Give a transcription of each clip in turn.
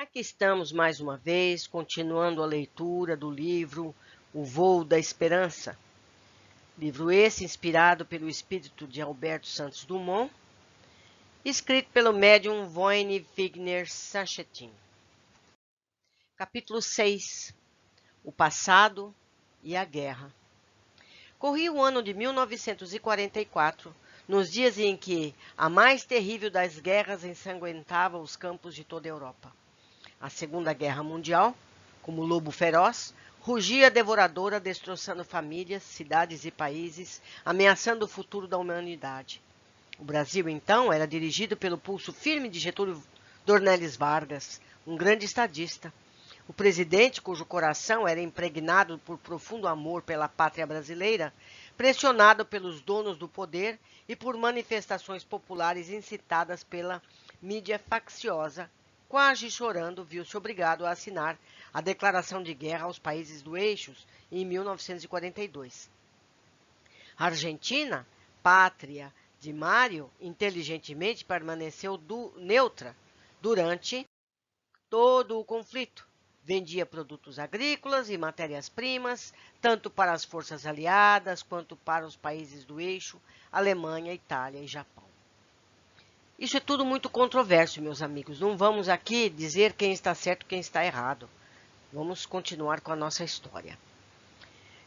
Aqui estamos mais uma vez, continuando a leitura do livro O Voo da Esperança. Livro esse inspirado pelo espírito de Alberto Santos Dumont, escrito pelo médium Voine Wigner Sanchetin. Capítulo 6. O passado e a guerra. Corria o ano de 1944, nos dias em que a mais terrível das guerras ensanguentava os campos de toda a Europa. A Segunda Guerra Mundial, como lobo feroz, rugia devoradora, destroçando famílias, cidades e países, ameaçando o futuro da humanidade. O Brasil, então, era dirigido pelo pulso firme de Getúlio Dornelles Vargas, um grande estadista. O presidente, cujo coração era impregnado por profundo amor pela pátria brasileira, pressionado pelos donos do poder e por manifestações populares incitadas pela mídia facciosa, quase chorando, viu-se obrigado a assinar a declaração de guerra aos países do Eixo em 1942. A Argentina, pátria de Mário, inteligentemente permaneceu neutra durante todo o conflito. Vendia produtos agrícolas e matérias-primas, tanto para as forças aliadas quanto para os países do Eixo, Alemanha, Itália e Japão. Isso é tudo muito controverso, meus amigos. Não vamos aqui dizer quem está certo e quem está errado. Vamos continuar com a nossa história.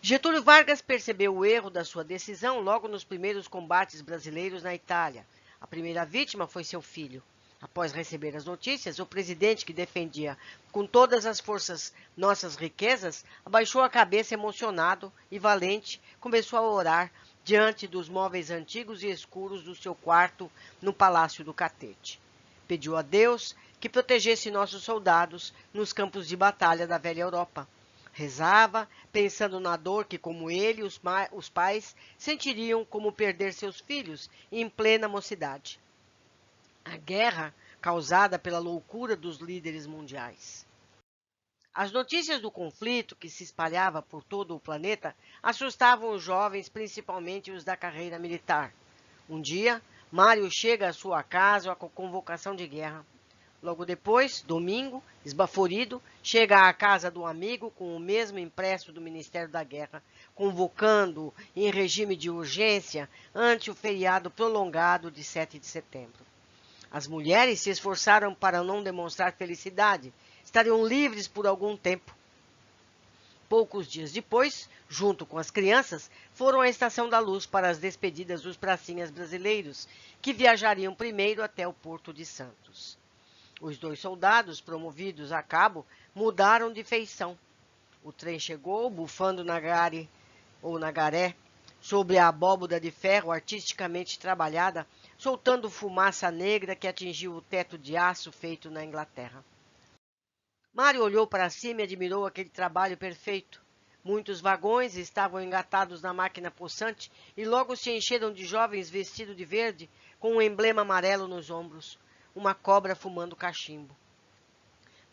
Getúlio Vargas percebeu o erro da sua decisão logo nos primeiros combates brasileiros na Itália. A primeira vítima foi seu filho. Após receber as notícias, o presidente, que defendia com todas as forças nossas riquezas, abaixou a cabeça emocionado e valente, começou a orar diante dos móveis antigos e escuros do seu quarto no Palácio do Catete. Pediu a Deus que protegesse nossos soldados nos campos de batalha da velha Europa. Rezava, pensando na dor que, como ele, os pais sentiriam como perder seus filhos em plena mocidade. A guerra causada pela loucura dos líderes mundiais. As notícias do conflito, que se espalhava por todo o planeta, assustavam os jovens, principalmente os da carreira militar. Um dia, Mário chega à sua casa com a convocação de guerra. Logo depois, domingo, esbaforido, chega à casa do amigo com o mesmo impresso do Ministério da Guerra, convocando em regime de urgência ante o feriado prolongado de 7 de setembro. As mulheres se esforçaram para não demonstrar felicidade, estariam livres por algum tempo. Poucos dias depois, junto com as crianças, foram à Estação da Luz para as despedidas dos pracinhas brasileiros, que viajariam primeiro até o Porto de Santos. Os dois soldados, promovidos a cabo, mudaram de feição. O trem chegou, bufando na garé, sobre a abóboda de ferro artisticamente trabalhada, soltando fumaça negra que atingiu o teto de aço feito na Inglaterra. Mário olhou para cima e admirou aquele trabalho perfeito. Muitos vagões estavam engatados na máquina possante e logo se encheram de jovens vestidos de verde, com um emblema amarelo nos ombros, uma cobra fumando cachimbo.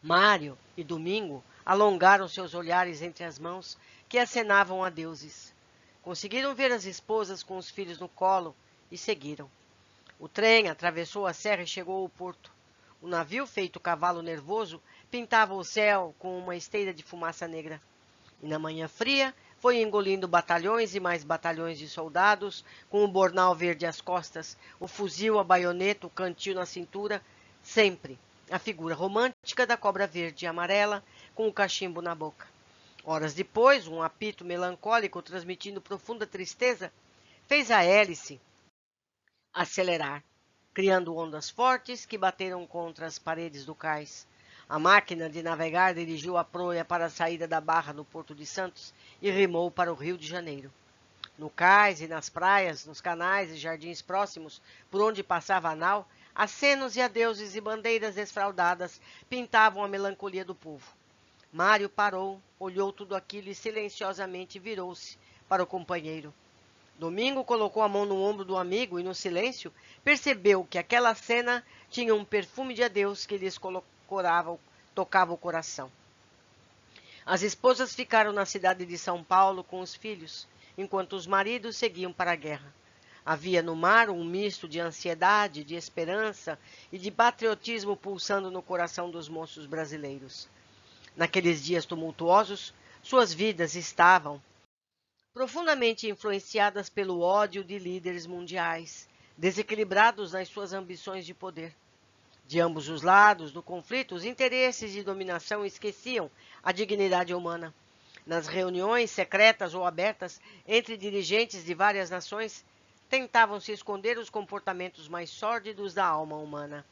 Mário e Domingo alongaram seus olhares entre as mãos, que acenavam a deuses. Conseguiram ver as esposas com os filhos no colo e seguiram. O trem atravessou a serra e chegou ao porto. O navio, feito cavalo nervoso, pintava o céu com uma esteira de fumaça negra. E na manhã fria, foi engolindo batalhões e mais batalhões de soldados, com o bornal verde às costas, o fuzil, a baioneta, o cantil na cintura, sempre a figura romântica da cobra verde e amarela, com o cachimbo na boca. Horas depois, um apito melancólico, transmitindo profunda tristeza, fez a hélice acelerar, criando ondas fortes que bateram contra as paredes do cais. A máquina de navegar dirigiu a proa para a saída da barra no Porto de Santos e rimou para o Rio de Janeiro. No cais e nas praias, nos canais e jardins próximos, por onde passava a nau, acenos e adeuses e bandeiras desfraldadas pintavam a melancolia do povo. Mário parou, olhou tudo aquilo e silenciosamente virou-se para o companheiro. Domingo colocou a mão no ombro do amigo e, no silêncio, percebeu que aquela cena tinha um perfume de adeus que lhes tocava o coração. As esposas ficaram na cidade de São Paulo com os filhos, enquanto os maridos seguiam para a guerra. Havia no mar um misto de ansiedade, de esperança e de patriotismo pulsando no coração dos moços brasileiros. Naqueles dias tumultuosos, suas vidas estavam profundamente influenciadas pelo ódio de líderes mundiais, desequilibrados nas suas ambições de poder. De ambos os lados do conflito, os interesses de dominação esqueciam a dignidade humana. Nas reuniões secretas ou abertas entre dirigentes de várias nações, tentavam se esconder os comportamentos mais sórdidos da alma humana.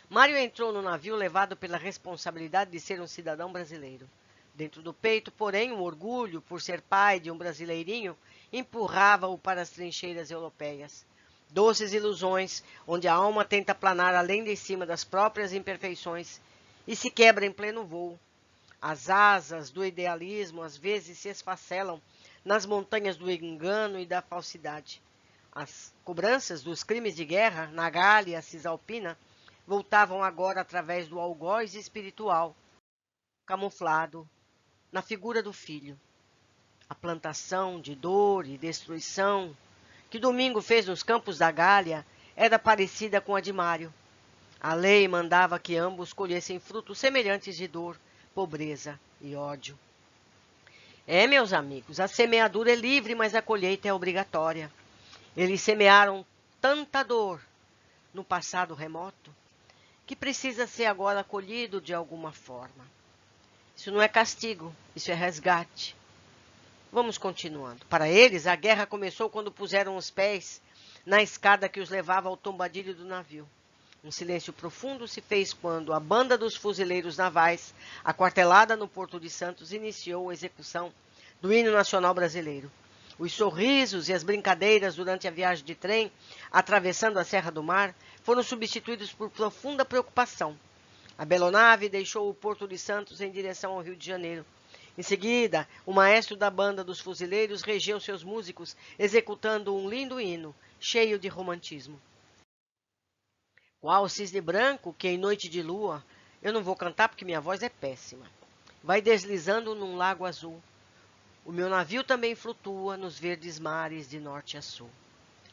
Mário entrou no navio levado pela responsabilidade de ser um cidadão brasileiro. Dentro do peito, porém, o orgulho por ser pai de um brasileirinho empurrava-o para as trincheiras europeias. Doces ilusões, onde a alma tenta planar além de cima das próprias imperfeições e se quebra em pleno voo. As asas do idealismo às vezes se esfacelam nas montanhas do engano e da falsidade. As cobranças dos crimes de guerra na Gália Cisalpina voltavam agora através do algoz espiritual, camuflado na figura do filho. A plantação de dor e destruição que Domingo fez nos campos da Gália era parecida com a de Mário. A lei mandava que ambos colhessem frutos semelhantes de dor, pobreza e ódio. Meus amigos, a semeadura é livre, mas a colheita é obrigatória. Eles semearam tanta dor no passado remoto que precisa ser agora colhido de alguma forma. Isso não é castigo, isso é resgate. Vamos continuando. Para eles, a guerra começou quando puseram os pés na escada que os levava ao tombadilho do navio. Um silêncio profundo se fez quando a banda dos fuzileiros navais, aquartelada no Porto de Santos, iniciou a execução do hino nacional brasileiro. Os sorrisos e as brincadeiras durante a viagem de trem, atravessando a Serra do Mar, foram substituídos por profunda preocupação. A belonave deixou o Porto de Santos em direção ao Rio de Janeiro. Em seguida, o maestro da banda dos fuzileiros regeu seus músicos, executando um lindo hino, cheio de romantismo. Qual o cisne branco que, em noite de lua, eu não vou cantar porque minha voz é péssima, vai deslizando num lago azul. O meu navio também flutua nos verdes mares de norte a sul.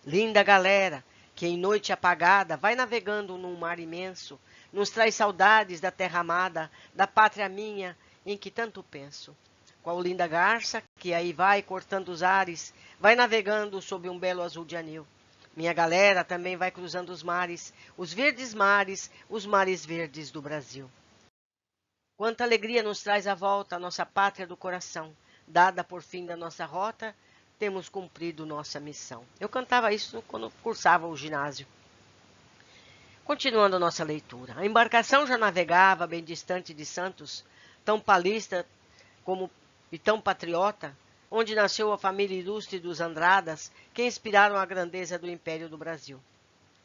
Linda galera, que em noite apagada vai navegando num mar imenso, nos traz saudades da terra amada, da pátria minha, em que tanto penso. Qual linda garça, que aí vai cortando os ares, vai navegando sob um belo azul de anil. Minha galera também vai cruzando os mares, os mares verdes do Brasil. Quanta alegria nos traz a volta a nossa pátria do coração. Dada por fim da nossa rota, temos cumprido nossa missão. Eu cantava isso quando cursava o ginásio. Continuando a nossa leitura. A embarcação já navegava bem distante de Santos, tão paulista e tão patriota, onde nasceu a família ilustre dos Andradas, que inspiraram a grandeza do Império do Brasil.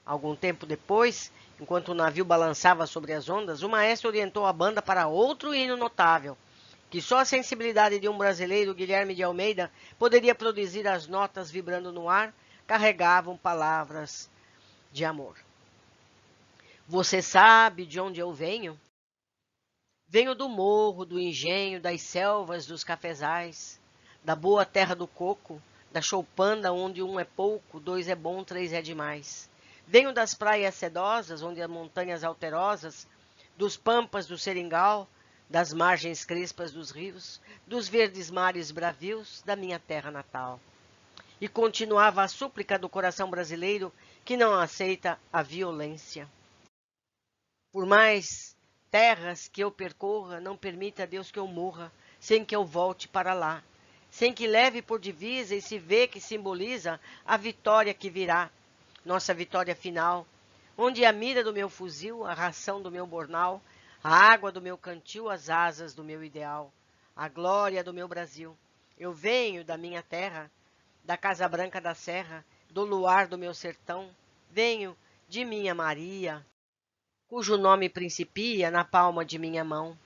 Algum tempo depois, enquanto o navio balançava sobre as ondas, o maestro orientou a banda para outro hino notável, que só a sensibilidade de um brasileiro, Guilherme de Almeida, poderia produzir. As notas vibrando no ar carregavam palavras de amor. Você sabe de onde eu venho? Venho do morro, do engenho, das selvas, dos cafezais, da boa terra do coco, da choupana onde um é pouco, dois é bom, três é demais. Venho das praias sedosas, onde há montanhas alterosas, dos pampas do seringal, das margens crespas dos rios, dos verdes mares bravios da minha terra natal. E continuava a súplica do coração brasileiro que não aceita a violência. Por mais terras que eu percorra, não permita a Deus que eu morra, sem que eu volte para lá, sem que leve por divisa e se vê que simboliza a vitória que virá, nossa vitória final, onde a mira do meu fuzil, a ração do meu bornal, a água do meu cantil, as asas do meu ideal, a glória do meu Brasil. Eu venho da minha terra, da Casa Branca da Serra, do luar do meu sertão, venho de minha Maria, cujo nome principia na palma de minha mão.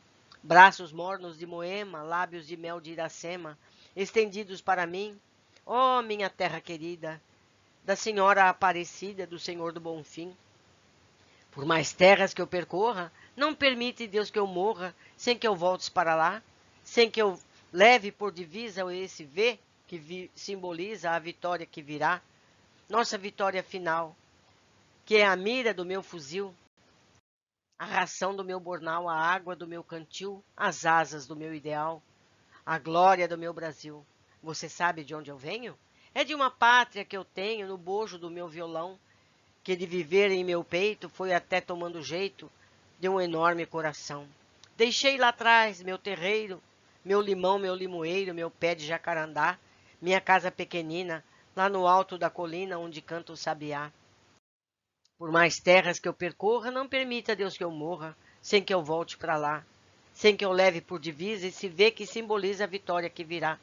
Braços mornos de Moema, lábios de mel de Iracema, estendidos para mim, ó minha terra querida, da Senhora Aparecida, do Senhor do Bonfim. Por mais terras que eu percorra, não permite Deus que eu morra, sem que eu volte para lá, sem que eu leve por divisa esse V, que simboliza a vitória que virá, nossa vitória final, que é a mira do meu fuzil, a ração do meu bornal, a água do meu cantil, as asas do meu ideal, a glória do meu Brasil. Você sabe de onde eu venho? É de uma pátria que eu tenho no bojo do meu violão, que de viver em meu peito foi até tomando jeito de um enorme coração. Deixei lá atrás meu terreiro, meu limão, meu limoeiro, meu pé de jacarandá, minha casa pequenina, lá no alto da colina onde canta o sabiá. Por mais terras que eu percorra, não permita, Deus, que eu morra, sem que eu volte para lá, sem que eu leve por divisa esse V que simboliza a vitória que virá.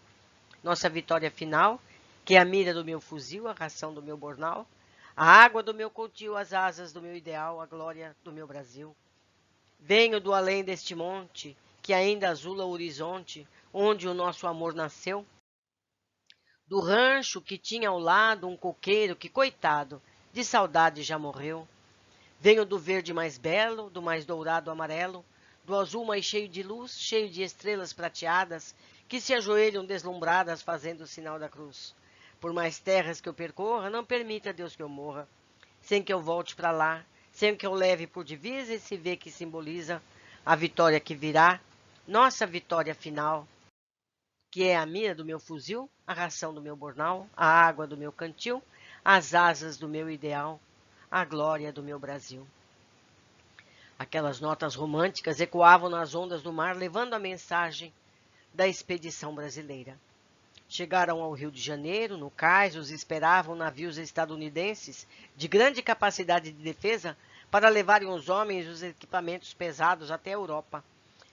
Nossa vitória final, que é a mira do meu fuzil, a ração do meu bornal, a água do meu coutil, as asas do meu ideal, a glória do meu Brasil. Venho do além deste monte, que ainda azula o horizonte, onde o nosso amor nasceu, do rancho que tinha ao lado um coqueiro que, coitado, de saudade já morreu. Venho do verde mais belo, do mais dourado amarelo, do azul mais cheio de luz, cheio de estrelas prateadas, que se ajoelham deslumbradas fazendo o sinal da cruz. Por mais terras que eu percorra, não permita, Deus, que eu morra, sem que eu volte para lá, sem que eu leve por divisa esse V que simboliza a vitória que virá, nossa vitória final, que é a mira do meu fuzil, a ração do meu bornal, a água do meu cantil, as asas do meu ideal, a glória do meu Brasil. Aquelas notas românticas ecoavam nas ondas do mar, levando a mensagem da expedição brasileira. Chegaram ao Rio de Janeiro, no cais os esperavam navios estadunidenses de grande capacidade de defesa para levarem os homens e os equipamentos pesados até a Europa.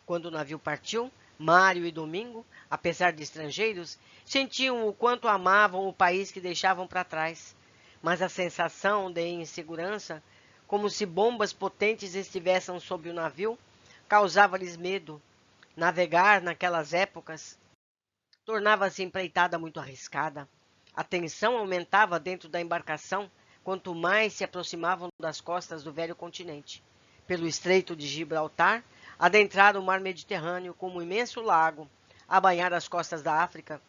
Quando o navio partiu, Mário e Domingo, apesar de estrangeiros, sentiam o quanto amavam o país que deixavam para trás. Mas a sensação de insegurança, como se bombas potentes estivessem sob o navio, causava-lhes medo. Navegar naquelas épocas tornava-se empreitada muito arriscada. A tensão aumentava dentro da embarcação quanto mais se aproximavam das costas do velho continente. Pelo estreito de Gibraltar, adentraram o mar Mediterrâneo como um imenso lago a banhar as costas da África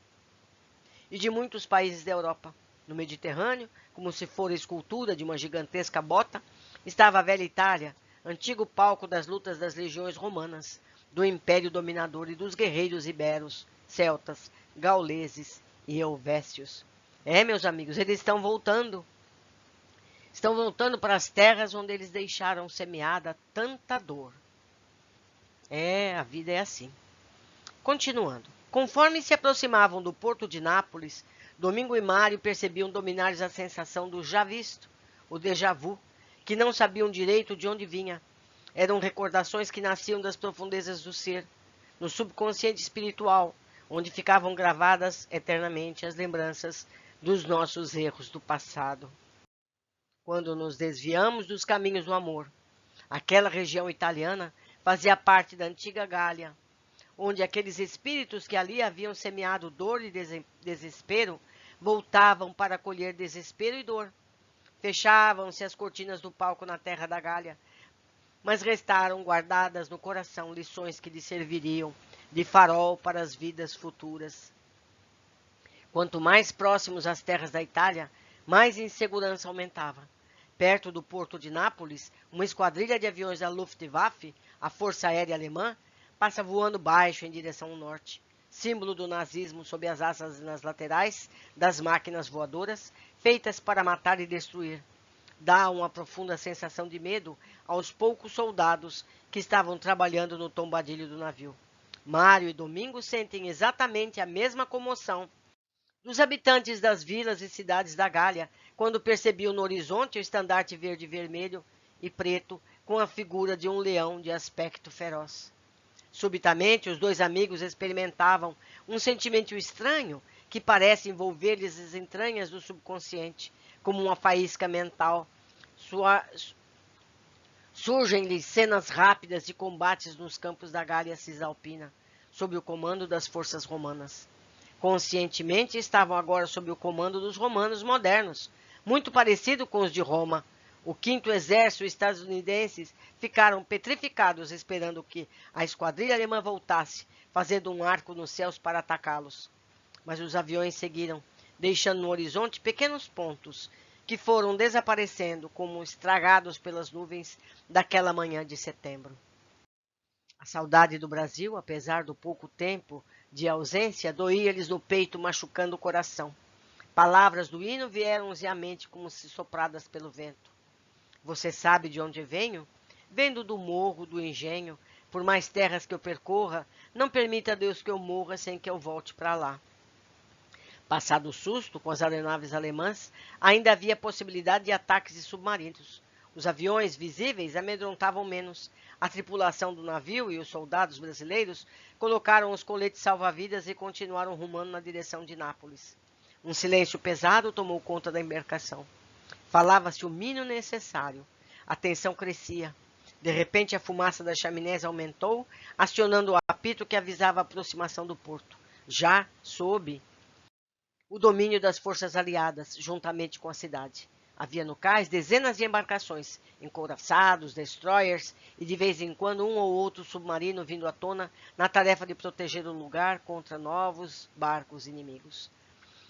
e de muitos países da Europa. No Mediterrâneo, como se fora escultura de uma gigantesca bota, estava a velha Itália, antigo palco das lutas das legiões romanas, do império dominador e dos guerreiros iberos, celtas, gauleses e helvécios. Meus amigos, eles estão voltando. Estão voltando para as terras onde eles deixaram semeada tanta dor. A vida é assim. Continuando. Conforme se aproximavam do porto de Nápoles, Domingo e Mário percebiam dominar-lhes a sensação do já visto, o déjà vu, que não sabiam direito de onde vinha. Eram recordações que nasciam das profundezas do ser, no subconsciente espiritual, onde ficavam gravadas eternamente as lembranças dos nossos erros do passado. Quando nos desviamos dos caminhos do amor, aquela região italiana fazia parte da antiga Gália, onde aqueles espíritos que ali haviam semeado dor e desespero voltavam para colher desespero e dor. Fechavam-se as cortinas do palco na terra da Gália, mas restaram guardadas no coração lições que lhe serviriam de farol para as vidas futuras. Quanto mais próximos às terras da Itália, mais insegurança aumentava. Perto do porto de Nápoles, uma esquadrilha de aviões da Luftwaffe, a Força Aérea Alemã, passa voando baixo em direção ao norte, símbolo do nazismo sob as asas nas laterais das máquinas voadoras, feitas para matar e destruir. Dá uma profunda sensação de medo aos poucos soldados que estavam trabalhando no tombadilho do navio. Mário e Domingo sentem exatamente a mesma comoção dos habitantes das vilas e cidades da Gália, quando percebiam no horizonte o estandarte verde, vermelho e preto, com a figura de um leão de aspecto feroz. Subitamente, os dois amigos experimentavam um sentimento estranho que parece envolver-lhes as entranhas do subconsciente, como uma faísca mental. Surgem-lhes cenas rápidas de combates nos campos da Gália Cisalpina, sob o comando das forças romanas. Conscientemente estavam agora sob o comando dos romanos modernos, muito parecido com os de Roma. O 5º Exército estadunidense ficaram petrificados esperando que a esquadrilha alemã voltasse, fazendo um arco nos céus para atacá-los. Mas os aviões seguiram, deixando no horizonte pequenos pontos que foram desaparecendo como estragados pelas nuvens daquela manhã de setembro. A saudade do Brasil, apesar do pouco tempo de ausência, doía-lhes no peito, machucando o coração. Palavras do hino vieram-lhes à mente como se sopradas pelo vento. Você sabe de onde venho? Vendo do morro, do engenho, por mais terras que eu percorra, não permita Deus que eu morra sem que eu volte para lá. Passado o susto com as aeronaves alemãs, ainda havia possibilidade de ataques de submarinos. Os aviões visíveis amedrontavam menos. A tripulação do navio e os soldados brasileiros colocaram os coletes salva-vidas e continuaram rumando na direção de Nápoles. Um silêncio pesado tomou conta da embarcação. Falava-se o mínimo necessário. A tensão crescia. De repente, a fumaça das chaminés aumentou, acionando o apito que avisava a aproximação do porto, já sob o domínio das forças aliadas, juntamente com a cidade. Havia no cais dezenas de embarcações, encouraçados, destroyers e de vez em quando um ou outro submarino vindo à tona na tarefa de proteger o lugar contra novos barcos inimigos.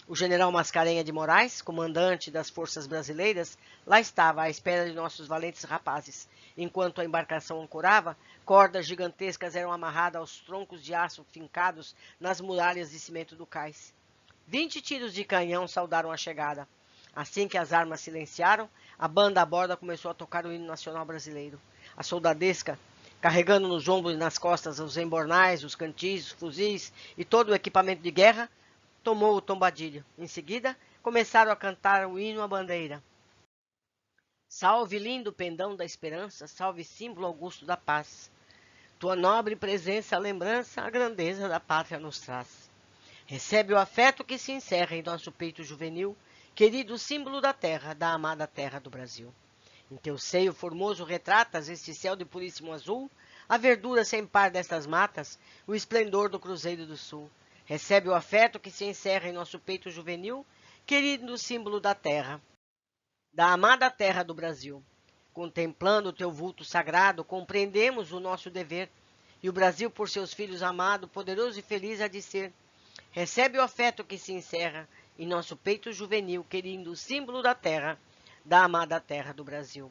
O general Mascarenhas de Moraes, comandante das forças brasileiras, lá estava à espera de nossos valentes rapazes. Enquanto a embarcação ancorava, cordas gigantescas eram amarradas aos troncos de aço fincados nas muralhas de cimento do cais. 20 tiros de canhão saudaram a chegada. Assim que as armas silenciaram, a banda à borda começou a tocar o hino nacional brasileiro. A soldadesca, carregando nos ombros e nas costas os embornais, os cantis, os fuzis e todo o equipamento de guerra, tomou o tombadilho. Em seguida, começaram a cantar o hino à bandeira. Salve lindo pendão da esperança, salve símbolo augusto da paz. Tua nobre presença, a lembrança, a grandeza da pátria nos traz. Recebe o afeto que se encerra em nosso peito juvenil, querido símbolo da terra, da amada terra do Brasil. Em teu seio formoso retratas este céu de puríssimo azul, a verdura sem par destas matas, o esplendor do Cruzeiro do Sul. Recebe o afeto que se encerra em nosso peito juvenil, querido símbolo da terra, da amada terra do Brasil. Contemplando o teu vulto sagrado, compreendemos o nosso dever, e o Brasil, por seus filhos amado, poderoso e feliz há de ser. Recebe o afeto que se encerra em nosso peito juvenil, querido símbolo da terra, da amada terra do Brasil.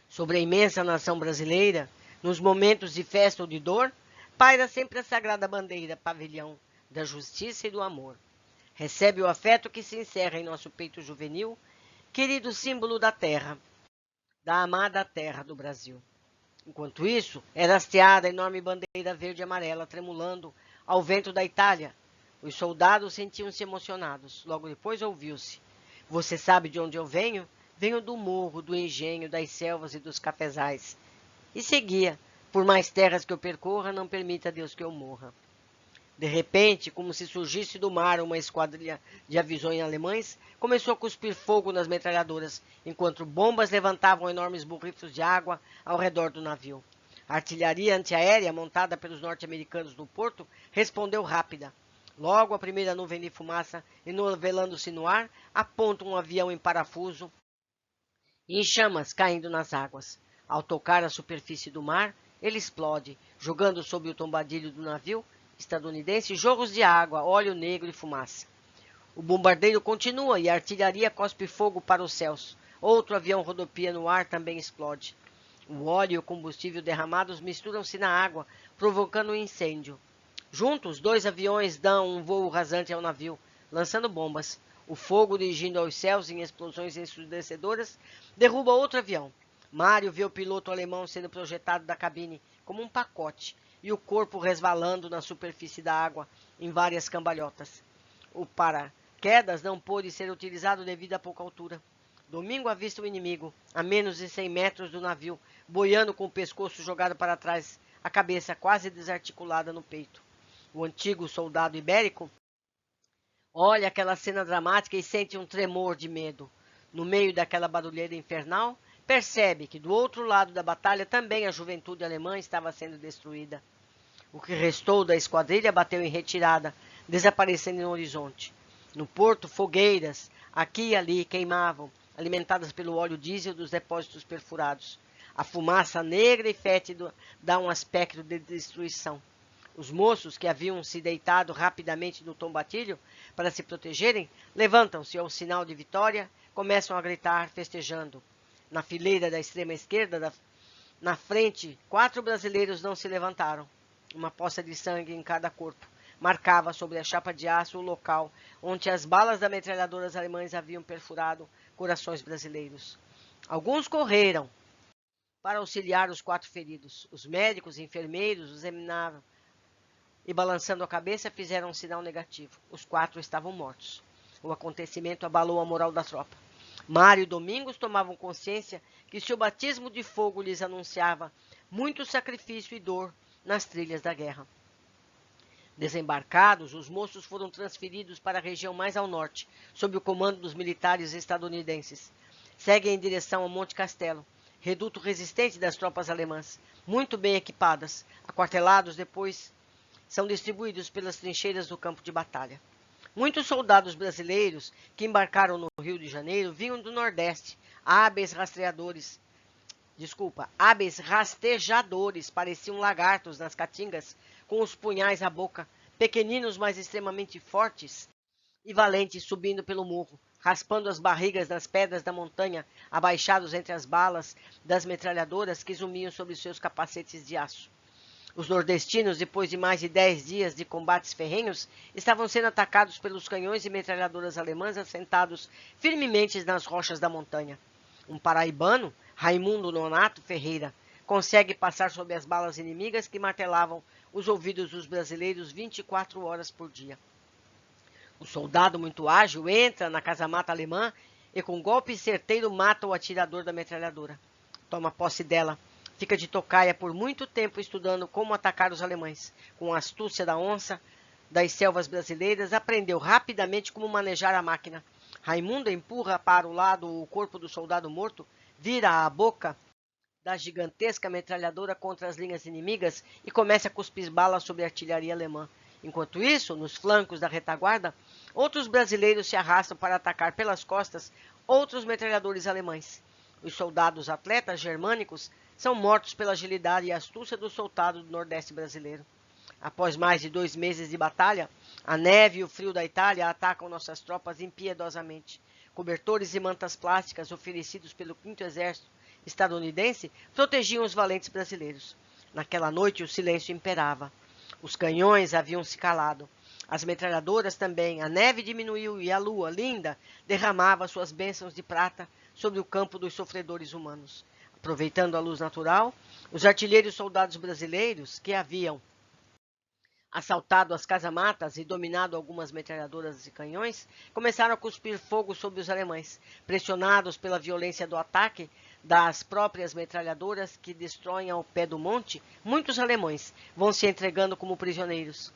Sobre a imensa nação brasileira, nos momentos de festa ou de dor, paira sempre a sagrada bandeira, pavilhão da justiça e do amor. Recebe o afeto que se encerra em nosso peito juvenil, querido símbolo da terra, da amada terra do Brasil. Enquanto isso, era hasteada a enorme bandeira verde e amarela tremulando ao vento da Itália. Os soldados sentiam-se emocionados. Logo depois ouviu-se: Você sabe de onde eu venho? Venho do morro, do engenho, das selvas e dos cafezais. E seguia: Por mais terras que eu percorra, não permita Deus que eu morra. De repente, como se surgisse do mar uma esquadrilha de aviões alemães, começou a cuspir fogo nas metralhadoras, enquanto bombas levantavam enormes burritos de água ao redor do navio. A artilharia antiaérea, montada pelos norte-americanos no porto, respondeu rápida. Logo, a primeira nuvem de fumaça, enovelando-se no ar, aponta um avião em parafuso e em chamas caindo nas águas. Ao tocar a superfície do mar, ele explode, jogando sob o tombadilho do navio estadunidense jorros de água, óleo negro e fumaça. O bombardeio continua e a artilharia cospe fogo para os céus. Outro avião rodopia no ar também explode. O óleo e o combustível derramados misturam-se na água, provocando um incêndio. Juntos, 2 aviões dão um voo rasante ao navio, lançando bombas. O fogo, dirigindo aos céus em explosões ensurdecedoras, derruba outro avião. Mário vê o piloto alemão sendo projetado da cabine como um pacote e o corpo resvalando na superfície da água em várias cambalhotas. O paraquedas não pôde ser utilizado devido à pouca altura. Domingo avista o inimigo, a menos de 100 metros do navio, boiando com o pescoço jogado para trás, a cabeça quase desarticulada no peito. O antigo soldado ibérico olha aquela cena dramática e sente um tremor de medo. No meio daquela barulheira infernal, percebe que do outro lado da batalha também a juventude alemã estava sendo destruída. O que restou da esquadrilha bateu em retirada, desaparecendo no horizonte. No porto, fogueiras, aqui e ali, queimavam, alimentadas pelo óleo diesel dos depósitos perfurados. A fumaça negra e fétida dá um aspecto de destruição. Os moços, que haviam se deitado rapidamente no tombatilho para se protegerem, levantam-se ao sinal de vitória, começam a gritar, festejando. Na fileira da extrema esquerda, na frente, 4 brasileiros não se levantaram. Uma poça de sangue em cada corpo marcava sobre a chapa de aço o local onde as balas das metralhadoras alemãs haviam perfurado corações brasileiros. Alguns correram para auxiliar os 4 feridos. Os médicos e enfermeiros os examinavam e, balançando a cabeça, fizeram um sinal negativo. Os 4 estavam mortos. O acontecimento abalou a moral da tropa. Mário e Domingos tomavam consciência que seu batismo de fogo lhes anunciava muito sacrifício e dor nas trilhas da guerra. Desembarcados, os moços foram transferidos para a região mais ao norte, sob o comando dos militares estadunidenses. Seguem em direção ao Monte Castelo, reduto resistente das tropas alemãs, muito bem equipadas. Aquartelados depois são distribuídos pelas trincheiras do campo de batalha. Muitos soldados brasileiros que embarcaram no Rio de Janeiro vinham do Nordeste, hábeis rastejadores, pareciam lagartos nas caatingas, com os punhais à boca, pequeninos, mas extremamente fortes e valentes, subindo pelo morro, raspando as barrigas nas pedras da montanha, abaixados entre as balas das metralhadoras que zumbiam sobre seus capacetes de aço. Os nordestinos, depois de mais de 10 dias de combates ferrenhos, estavam sendo atacados pelos canhões e metralhadoras alemãs assentados firmemente nas rochas da montanha. Um paraibano, Raimundo Nonato Ferreira, consegue passar sob as balas inimigas que martelavam os ouvidos dos brasileiros 24 horas por dia. O soldado muito ágil entra na casamata alemã e, com golpe certeiro, mata o atirador da metralhadora. Toma posse dela. Fica de tocaia por muito tempo estudando como atacar os alemães. Com a astúcia da onça das selvas brasileiras, aprendeu rapidamente como manejar a máquina. Raimundo empurra para o lado o corpo do soldado morto, vira a boca da gigantesca metralhadora contra as linhas inimigas e começa a cuspir balas sobre a artilharia alemã. Enquanto isso, nos flancos da retaguarda, outros brasileiros se arrastam para atacar pelas costas outros metralhadores alemães. Os soldados atletas germânicos são mortos pela agilidade e astúcia do soldado do Nordeste brasileiro. Após mais de 2 meses de batalha, a neve e o frio da Itália atacam nossas tropas impiedosamente. Cobertores e mantas plásticas oferecidos pelo 5º Exército estadunidense protegiam os valentes brasileiros. Naquela noite o silêncio imperava. Os canhões haviam se calado. As metralhadoras também. A neve diminuiu e a lua, linda, derramava suas bênçãos de prata sobre o campo dos sofredores humanos. Aproveitando a luz natural, os artilheiros soldados brasileiros, que haviam assaltado as casamatas e dominado algumas metralhadoras e canhões, começaram a cuspir fogo sobre os alemães. Pressionados pela violência do ataque das próprias metralhadoras que destroem ao pé do monte, muitos alemães vão se entregando como prisioneiros.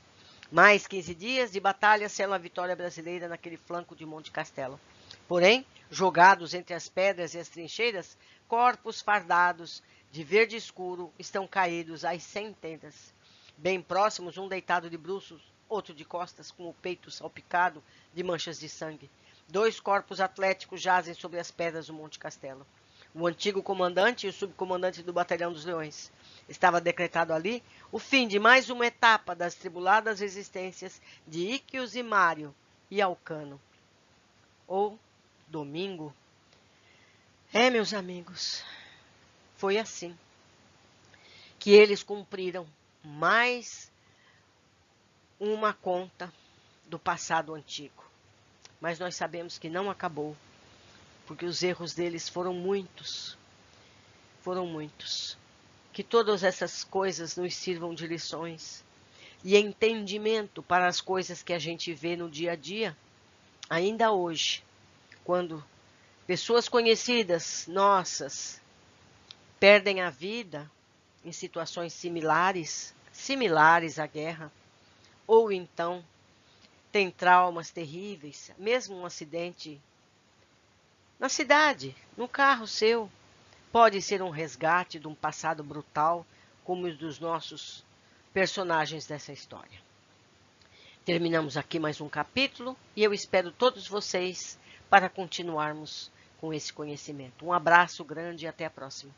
Mais 15 dias de batalha selam a vitória brasileira naquele flanco de Monte Castelo. Porém, jogados entre as pedras e as trincheiras, corpos fardados de verde escuro estão caídos às centenas. Bem próximos, um deitado de bruços, outro de costas, com o peito salpicado de manchas de sangue. 2 corpos atléticos jazem sobre as pedras do Monte Castelo. O antigo comandante e o subcomandante do Batalhão dos Leões. Estava decretado ali o fim de mais uma etapa das tribuladas resistências de Íquios e Mário e Alcano. Ou Domingo. Meus amigos, foi assim que eles cumpriram mais uma conta do passado antigo. Mas nós sabemos que não acabou, porque os erros deles foram muitos. Foram muitos. Que todas essas coisas nos sirvam de lições e entendimento para as coisas que a gente vê no dia a dia, ainda hoje, quando pessoas conhecidas, nossas, perdem a vida em situações similares à guerra, ou então tem traumas terríveis, mesmo um acidente na cidade, no carro seu, pode ser um resgate de um passado brutal, como os dos nossos personagens dessa história. Terminamos aqui mais um capítulo e eu espero todos vocês para continuarmos com esse conhecimento. Um abraço grande e até a próxima.